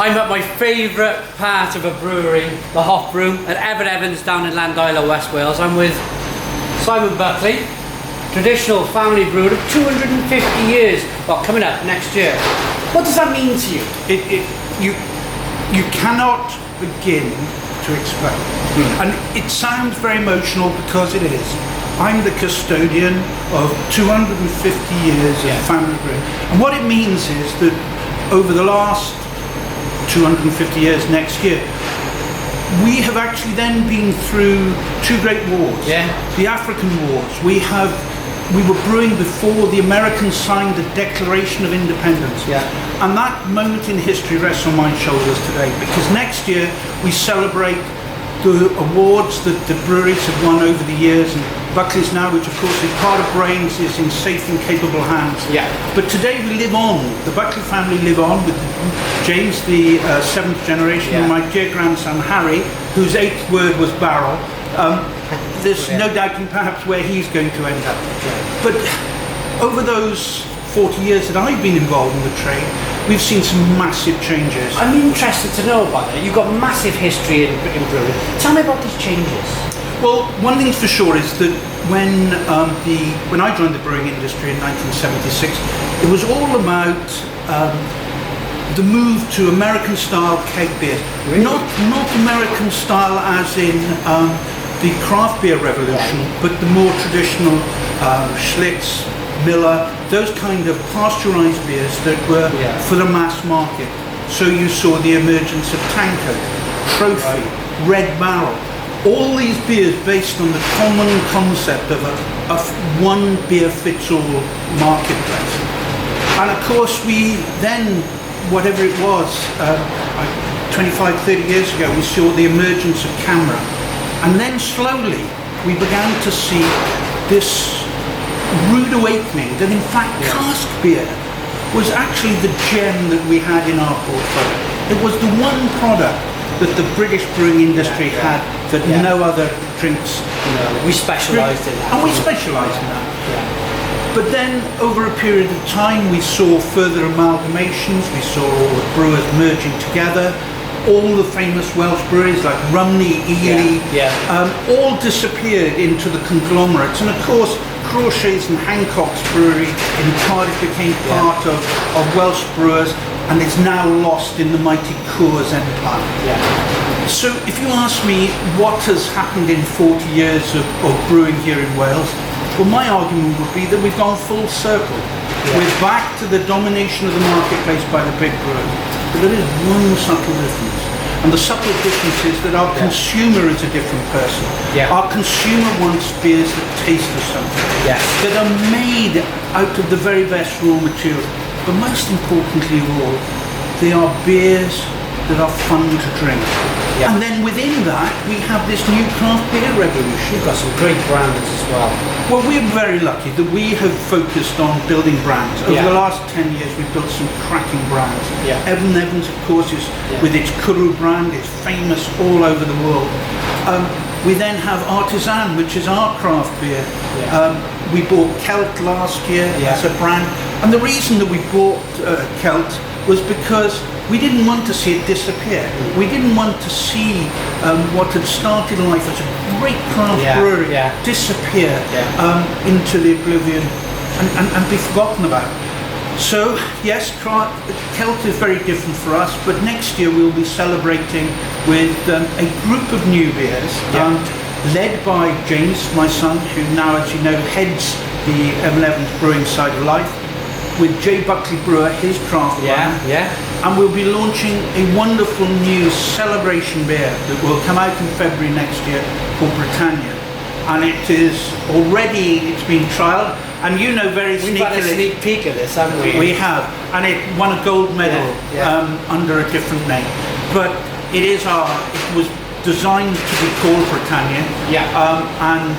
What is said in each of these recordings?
I'm at my favourite part of a brewery, the hop room at Evan Evans down in Landisle, West Wales. I'm with Simon Buckley, traditional family brewer of 250 years, well, coming up next year. What does that mean to you? You cannot begin to explain. And it sounds very emotional because it is. I'm the custodian of 250 years of family brewing. And what it means is that over the last 250 years next year, we have actually then been through two great wars. The African wars. We were brewing before the Americans signed the Declaration of Independence. And that moment in history rests on my shoulders today, because next year we celebrate the awards that the breweries have won over the years, and Buckley's now, which of course is part of Brains, is in safe and capable hands. But today we live on, the Buckley family live on with James, the seventh generation, and my dear grandson Harry, whose eighth word was barrel. There's no doubting perhaps where he's going to end up. But over those 40 years that I've been involved in the trade, we've seen some massive changes. I'm interested to know about it. You've got massive history in brewing. Tell me about these changes. Well, one thing's for sure is that when I joined the brewing industry in 1976, it was all about the move to American-style keg beer. Not American style as in the craft beer revolution, but the more traditional Schlitz, Miller, those kind of pasteurized beers that were for the mass market. So you saw the emergence of Tanker, Trophy, Red Barrel, all these beers based on the common concept of a one beer fits all marketplace. And of course we then, whatever it was, 25, 30 years ago, we saw the emergence of Camera. And then slowly we began to see this rude awakening that in fact cask beer was actually the gem that we had in our portfolio. It was the one product that the British brewing industry had that no other drinks. We specialised in that. And we specialised in that. But then over a period of time we saw further amalgamations, we saw all the brewers merging together. All the famous Welsh breweries like Rumney, Ely, all disappeared into the conglomerates. And of course, Crawshay's and Hancock's brewery in Cardiff became part of Welsh brewers, and is now lost in the mighty Coors empire. So if you ask me what has happened in 40 years of brewing here in Wales, well, my argument would be that we've gone full circle. We're back to the domination of the marketplace by the big brewers. But there is one subtle difference. And the subtle difference is that our consumer is a different person. Our consumer wants beers that taste of something, that are made out of the very best raw material. But most importantly of all, they are beers that are fun to drink. And then within that, we have this new craft beer revolution. You've got some great brands as well. Well, we're very lucky that we have focused on building brands. Over the last 10 years, we've built some cracking brands. Evan Evans, of course, is with its Kuru brand, is famous all over the world. We then have Artisan, which is our craft beer. We bought Celt last year as a brand. And the reason that we bought Celt was because we didn't want to see it disappear. We didn't want to see what had started life as a great craft brewery disappear into the oblivion and be forgotten about. So yes, Celt is very different for us, but next year we'll be celebrating with a group of new beers, led by James, my son, who now, as you know, heads the Evan Evans brewing side of life, with J. Buckley Brewer, his craft brand. And we'll be launching a wonderful new celebration beer that will come out in February next year called Britannia. And it is already, it's been trialled, and you know very sneakily. We've had a sneak peek of this, haven't we? We have, and it won a gold medal under a different name. But it was designed to be called Britannia. And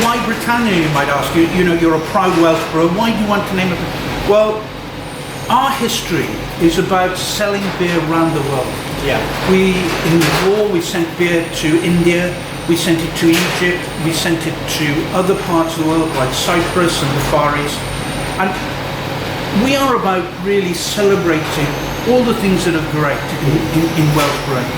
why Britannia, you might ask? You know, you're a proud Welsh brewer. Why do you want to name it? Well, our history is about selling beer around the world. In the war, we sent beer to India, we sent it to Egypt, we sent it to other parts of the world like Cyprus and the Far East. And we are about really celebrating all the things that are great in Welsh brewing.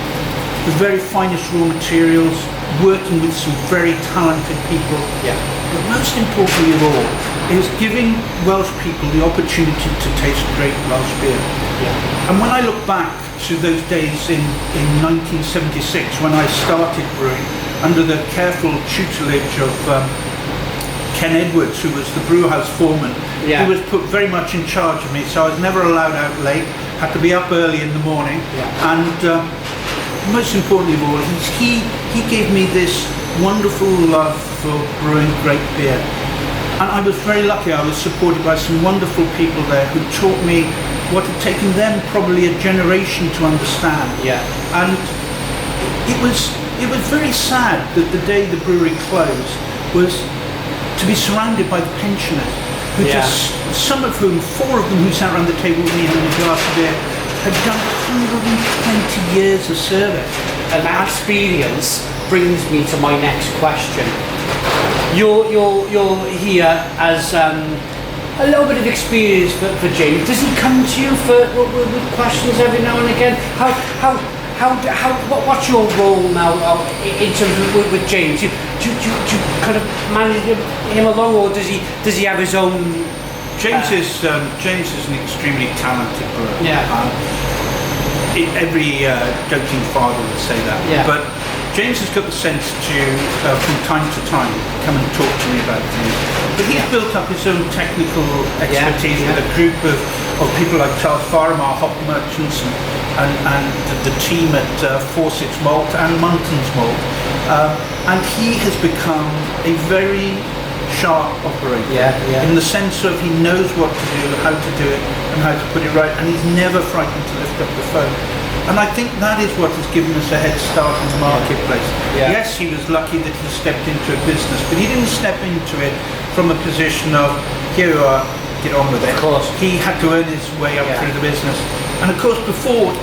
The very finest raw materials, working with some very talented people. Yeah. But most importantly of all, is giving Welsh people the opportunity to taste great Welsh beer. Yeah. And when I look back to those days in 1976, when I started brewing, under the careful tutelage of Ken Edwards, who was the brewhouse foreman, yeah. he was put very much in charge of me, so I was never allowed out late, had to be up early in the morning, yeah. and most importantly of all, he gave me this wonderful love for brewing great beer. And I was very lucky. I was supported by some wonderful people there who taught me what had taken them probably a generation to understand. Yeah. And it was very sad that the day the brewery closed was to be surrounded by the pensioners, who yeah. just, some of whom, 4 of them who sat around the table with me having a glass of beer, had done 120 years of service. And that experience brings me to my next question. You're here as a little bit of experience for James. Does he come to you with questions every now and again? What's your role now in terms of with James? Do you kind of manage him along, or does he have his own? James is an extremely talented brewer. Yeah. Every doting father would say that. Yeah. But James has got the sense to, from time to time, come and talk to me about things. But he's built up his own technical expertise with a group of people like Charles Farham, our hop merchants, and the team at Fawcett's Malt and Munton's Malt. And he has become a very sharp operator in the sense of he knows what to do, how to do it, and how to put it right, and he's never frightened to lift up the phone. And I think that is what has given us a head start in the marketplace. Yeah. Yes, he was lucky that he stepped into a business, but he didn't step into it from a position of, here you are, get on with it. Of course. He had to earn his way up through the business. And of course, before,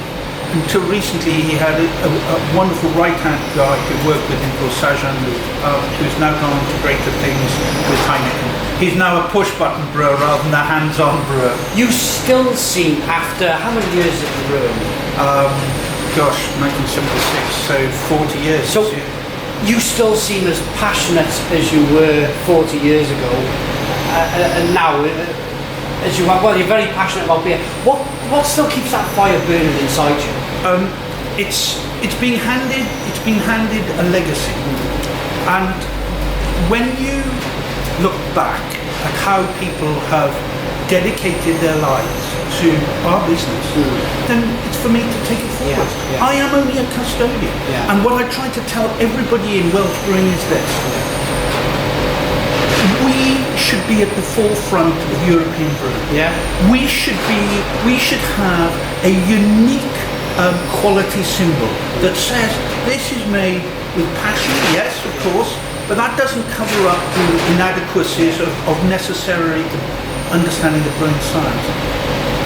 until recently, he had a wonderful right-hand guy who worked with him called Sajan, who's now gone on to greater things with Heineken. He's now a push-button brewer rather than a hands-on brewer. You still seem, after how many years of brewing? 1976, so 40 years. So you still seem as passionate as you were 40 years ago, and now as you are. Well, you're very passionate about beer. What still keeps that fire burning inside you? It's been handed a legacy, and when you look back at how people have dedicated their lives to our business, then it's for me to take it forward. Yeah. I am only a custodian, and what I try to tell everybody in Welsh Brewing is this: we should be at the forefront of European brewing. Yeah. We should have a unique quality symbol that says this is made with passion. Yes, of course, but that doesn't cover up the inadequacies of necessary understanding the brewing science.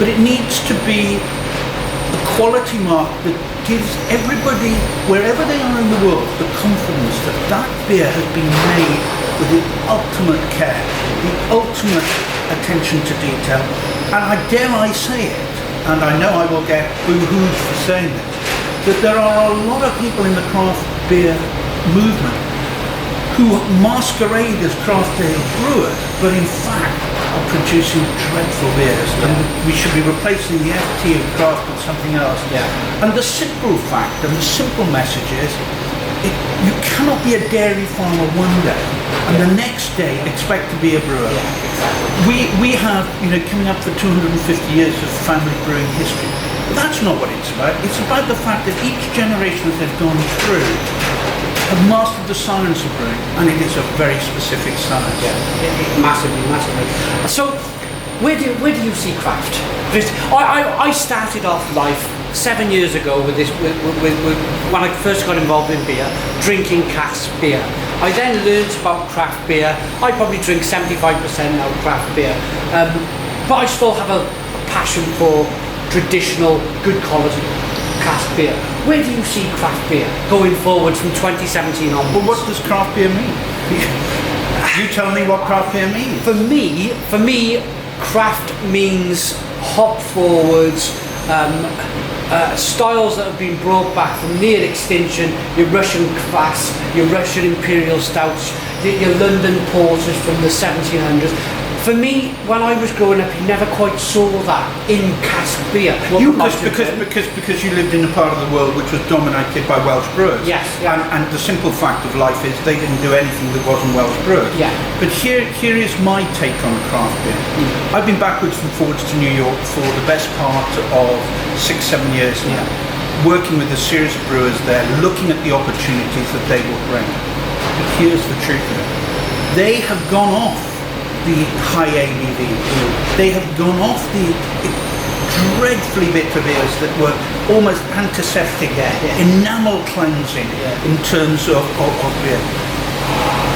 But it needs to be a quality mark that gives everybody, wherever they are in the world, the confidence that that beer has been made with the ultimate care, the ultimate attention to detail. And dare I say it, and I know I will get boo-hooed for saying this, that there are a lot of people in the craft beer movement who masquerade as craft ale brewers, but in fact are producing dreadful beers, and we should be replacing the FT of craft with something else. And the simple fact and the simple message is, you cannot be a dairy farmer one day and the next day expect to be a brewer. We have, coming up for 250 years of family brewing history. But that's not what it's about. It's about the fact that each generation that they've gone through have mastered the science of brewing, and it is a very specific science. Massively. So, where do you see craft? I started off life 7 years ago with this. With when I first got involved in beer, drinking cask beer. I then learned about craft beer. I probably drink 75% now craft beer, but I still have a passion for traditional, good quality cask beer. Where do you see craft beer going forward from 2017 onwards? Well, what does craft beer mean? You tell me what craft beer means. For me, craft means hop forwards, styles that have been brought back from near extinction, your Russian kvass, your Russian imperial stouts, your London porters from the 1700s. For me, when I was growing up, you never quite saw that in cask beer. Because you lived in a part of the world which was dominated by Welsh brewers. Yes. Yeah. And the simple fact of life is they didn't do anything that wasn't Welsh brewers. Yeah. But here is my take on craft beer. I've been backwards and forwards to New York for the best part of 6-7 years now, working with a series of brewers there, looking at the opportunities that they will bring. But here's the truth of it. They have gone off the high ABV. They have gone off the dreadfully bitter beers that were almost antiseptic, enamel cleansing in terms of beer.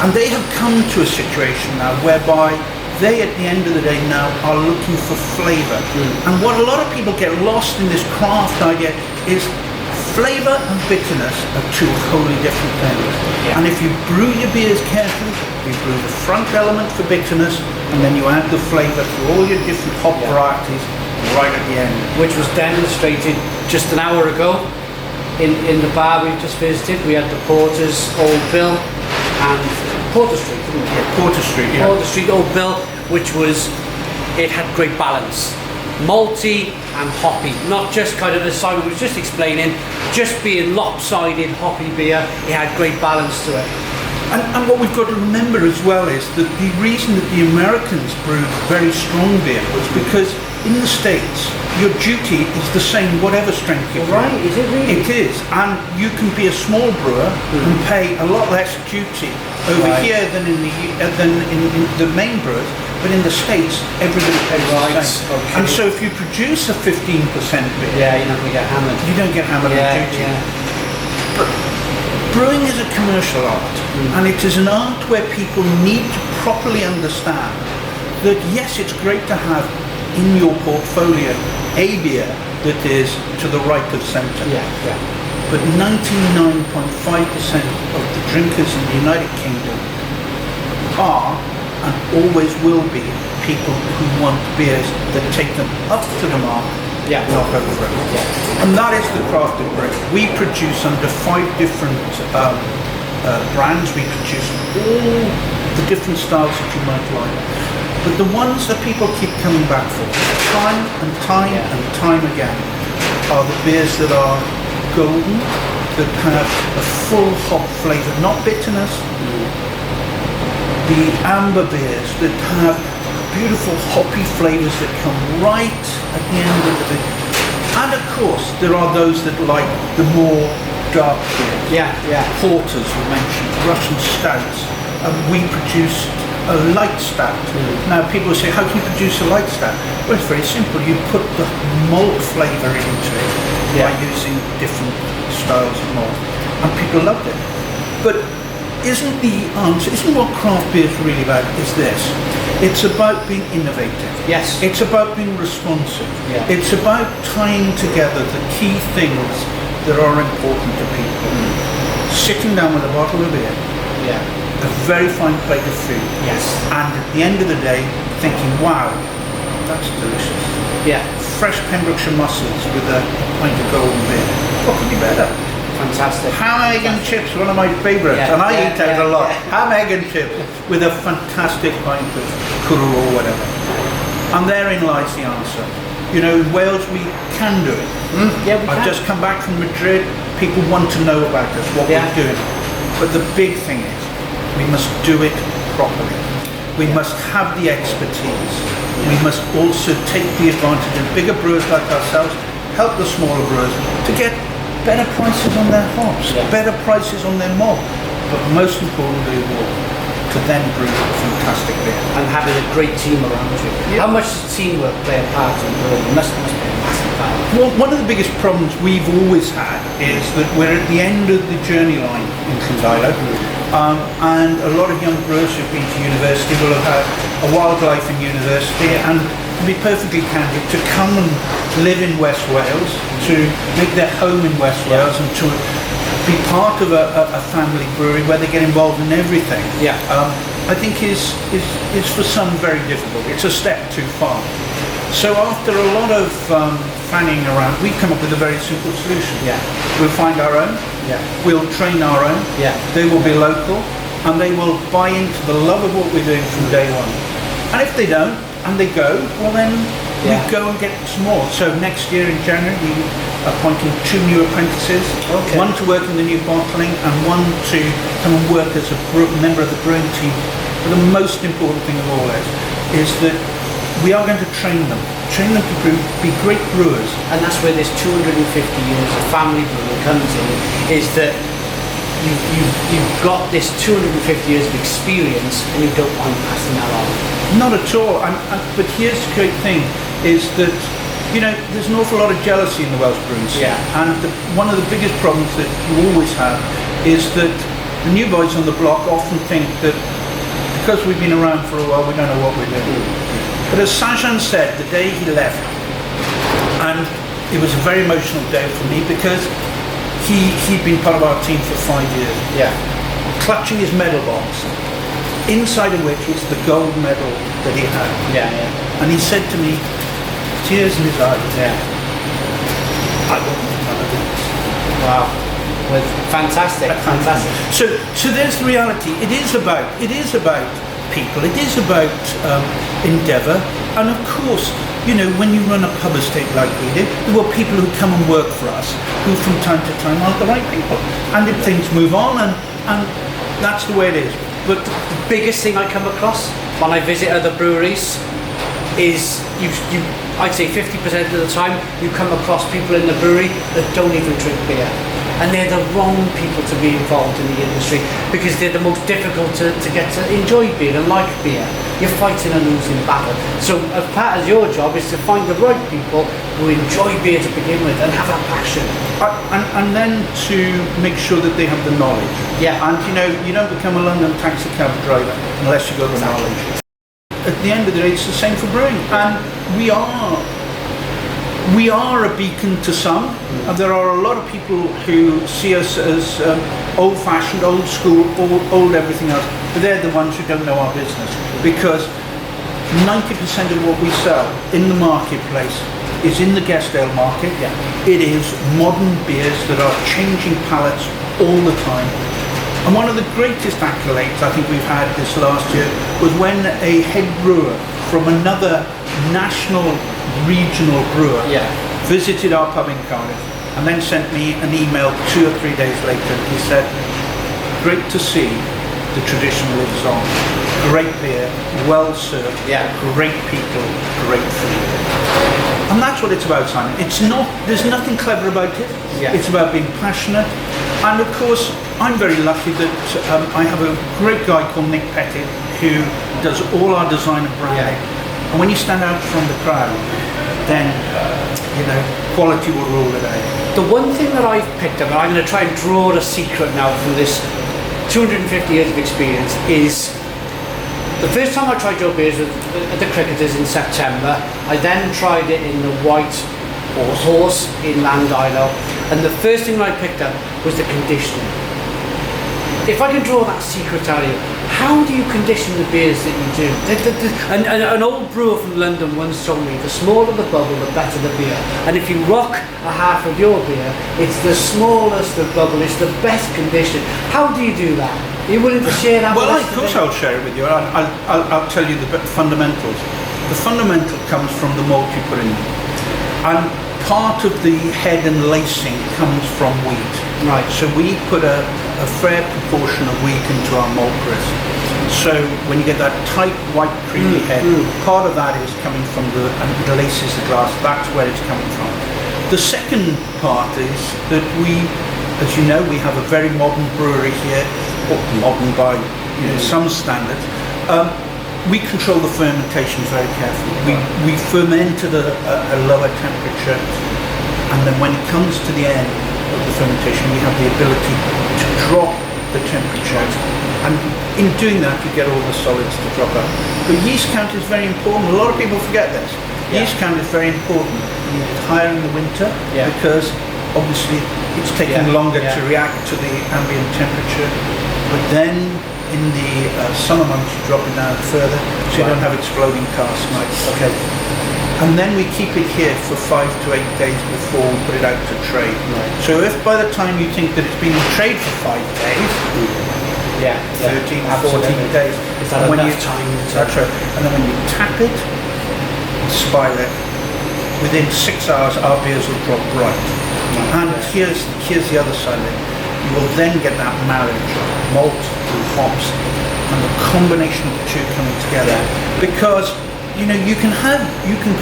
And they have come to a situation now whereby they, at the end of the day now, are looking for flavour. And what a lot of people get lost in this craft idea is flavour and bitterness are two wholly different things. And if you brew your beers carefully, you brew the front element for bitterness, and then you add the flavour through all your different hop varieties right at the end. Which was demonstrated just an hour ago in the bar we've just visited. We had the Porter's Old Bill and Porter Street, didn't we? Yeah, Porter Street, yeah. Porter Street Old Bill, which was, it had great balance. Malty and hoppy, not just kind of, as Simon was just explaining, just being lopsided hoppy beer. It had great balance to it. And what we've got to remember as well is that the reason that the Americans brewed very strong beer was because in the States, your duty is the same whatever strength you brew. Right, is it really? It is, and you can be a small brewer and pay a lot less duty over here than in the main brewers. But in the States, everybody pays the same. Okay. And so if you produce a 15% beer, you're not going to get hammered. You don't get hammered on duty. But brewing is a commercial art, and it is an art where people need to properly understand that yes, it's great to have in your portfolio a beer that is to the right of centre. But 99.5% of the drinkers in the United Kingdom are and always will be people who want beers that take them up to the mark, not over it. And that is the craft of brewing. We produce under 5 different brands. We produce all the different styles that you might like. But the ones that people keep coming back for, time and time and time again, are the beers that are golden, that have a full hop flavour, not bitterness. The amber beers that have beautiful hoppy flavours that come right at the end of the beer. And of course, there are those that like the more dark beers. Porters you mentioned, Russian stouts. We produce a light stout. Now people say, how can you produce a light stout? Well, it's very simple. You put the malt flavour into it by using different styles of malt. And people loved it. But isn't what craft beer is really about is this. It's about being innovative. Yes. It's about being responsive. It's about tying together the key things that are important to people. Sitting down with a bottle of beer, a very fine plate of food, and at the end of the day thinking, wow, that's delicious. Fresh Pembrokeshire mussels with a pint of golden beer. What could be better? Fantastic. Ham, egg and chips, one of my favourites, and I eat out a lot. Ham, egg and chips with a fantastic pint of curry or whatever. And therein lies the answer. You know, in Wales we can do it. I've just come back from Madrid. People want to know about us, what we're doing. But the big thing is, we must do it properly. We must have the expertise. We must also take the advantage of bigger brewers like ourselves, help the smaller brewers to get better prices on their hops, better prices on their malt, but most importantly of all, to then brew fantastic beer. And having a great team around you. How much does teamwork play a part in brewing? It must be a massive part. Well, one of the biggest problems we've always had is that we're at the end of the journey line in Llandailo, and a lot of young brewers who've been to university will have had a wildlife in university, and to be perfectly candid, to come and live in West Wales, to make their home in West Wales, and to be part of a family brewery where they get involved in everything, I think is for some very difficult. It's a step too far. So after a lot of fanning around, we come up with a very simple solution. Yeah. We'll find our own. Yeah. We'll train our own. Yeah. They will be local, and they will buy into the love of what we're doing from day one. And if they don't, and they go, well then we go and get some more. So next year in January, we are appointing 2 new apprentices. Okay. One to work in the new bottling, and one to come and work as a member of the brewing team. But the most important thing of all is that we are going to train them to be great brewers. And that's where this 250 years of family brewing comes in, is that you've got this 250 years of experience and you don't mind passing that on. Not at all. But here's the great thing, is that, you know, there's an awful lot of jealousy in the Welsh brewing scene. Yeah. And one of the biggest problems that you always have is that the new boys on the block often think that because we've been around for a while, we don't know what we're doing. But as Sajan said, the day he left, and it was a very emotional day for me because he'd been part of our team for 5 years. Yeah. Clutching his medal box, inside of which was the gold medal that he had. Yeah, yeah. And he said to me, tears in his eyes, Yeah. I want none of this. Wow. Well, fantastic. Fantastic. So there's the reality. It is about people. It is about endeavour. And of course, you know, when you run a pub estate like we did, there were people who come and work for us who from time to time aren't the right people. And if things move on, and that's the way it is. But the biggest thing I come across when I visit other breweries is I'd say 50% of the time you come across people in the brewery that don't even drink beer. And they're the wrong people to be involved in the industry because they're the most difficult to get to enjoy beer and like beer. You're fighting a losing battle. So as part of your job is to find the right people who enjoy beer to begin with and have that passion. And then to make sure that they have the knowledge. Yeah. And you know, you don't become a London taxi cab driver unless you've got the knowledge. At the end of the day, it's the same for brewing. And we are a beacon to some. And there are a lot of people who see us as old-fashioned, old school, old everything else. But they're the ones who don't know our business. Because 90% of what we sell in the marketplace is in the guest ale market. Yeah. It is modern beers that are changing palates all the time. And one of the greatest accolades I think we've had this last year was when a head brewer from another national, regional brewer visited our pub in Cardiff and then sent me an email 2 or 3 days later. He said, great to see the tradition lives on. Great beer, well served, great people, great food. And that's what it's about, Simon. It's not, there's nothing clever about it. Yeah. It's about being passionate. And of course, I'm very lucky that I have a great guy called Nick Pettit who does all our design and branding. Yeah. And when you stand out from the crowd, then, you know, quality will rule the day. The one thing that I've picked up, and I'm going to try and draw a secret now from this 250 years of experience, is the first time I tried your beers was at the Cricketers in September. I then tried it in the White Horse in Landilo, and the first thing I picked up was the conditioning. If I can draw that secret out of you, how do you condition the beers that you do? And an old brewer from London once told me, the smaller the bubble, the better the beer. And if you rock a half of your beer, it's the smallest of bubble, it's the best condition. How do you do that? Are you willing to share that well, with us? Of course I'll share it with you. I'll tell you the fundamentals. The fundamental comes from the malt you put in. And part of the head and lacing comes from wheat. Right. So we put a fair proportion of wheat into our malt grist. So when you get that tight, white, creamy head, part of that is coming from the laces, the glass. That's where it's coming from. The second part is that we, as you know, we have a very modern brewery here, or modern by some standards. We control the fermentation very carefully. We ferment at a lower temperature, and then when it comes to the end of the fermentation, we have the ability to drop the temperature, and in doing that, you get all the solids to drop out. But yeast count is very important. A lot of people forget this. Yeast count is very important. You need it higher in the winter because obviously it's taking longer to react to the ambient temperature, but then in the summer months you drop it down further so you don't have exploding cask. Okay. and then we keep it here for 5 to 8 days before we put it out to trade. Right. So if by the time you think that it's been in trade for 5 days, 13, 14 days, is that when enough time? That's right. And then when you tap it, spile it, within 6 hours our beers will drop bright. And here's the other side of it. You will then get that marriage of malt and hops and the combination of the two coming together. Because you know you can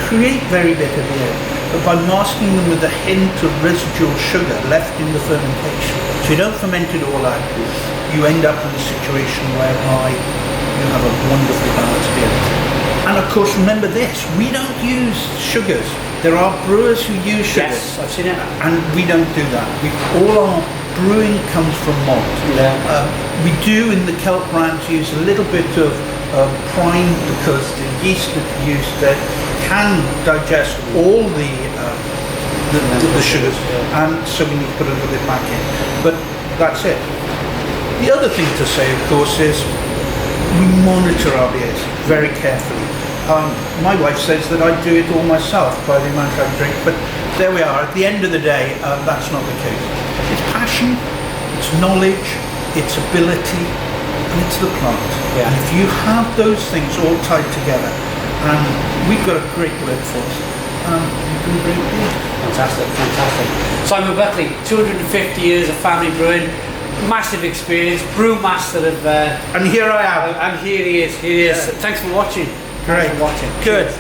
create very bitter beer, but by masking them with a hint of residual sugar left in the fermentation, so you don't ferment it all out, you end up in a situation whereby you have a wonderfully balanced beer. And of course, remember this: we don't use sugars. There are brewers who use sugars. Yes, I've seen it. And we don't do that. All our brewing comes from malt. Yeah. We do in the Kelp brands use a little bit of prime because the yeast that's used there can digest all the sugars, and so we need to put a little bit back in. But that's it. The other thing to say, of course, is we monitor our beers very carefully. My wife says that I do it all myself by the amount I drink, but there we are. At the end of the day, that's not the case. It's passion, it's knowledge, it's ability, and it's the plant. Yeah. And if you have those things all tied together, and we've got a great workforce, you can brew beer. Fantastic, fantastic. Simon Buckley, 250 years of family brewing, massive experience, Brewmaster of... And here I am. and here he is, Yeah. Thanks for watching. Great. Thanks for watching. Good.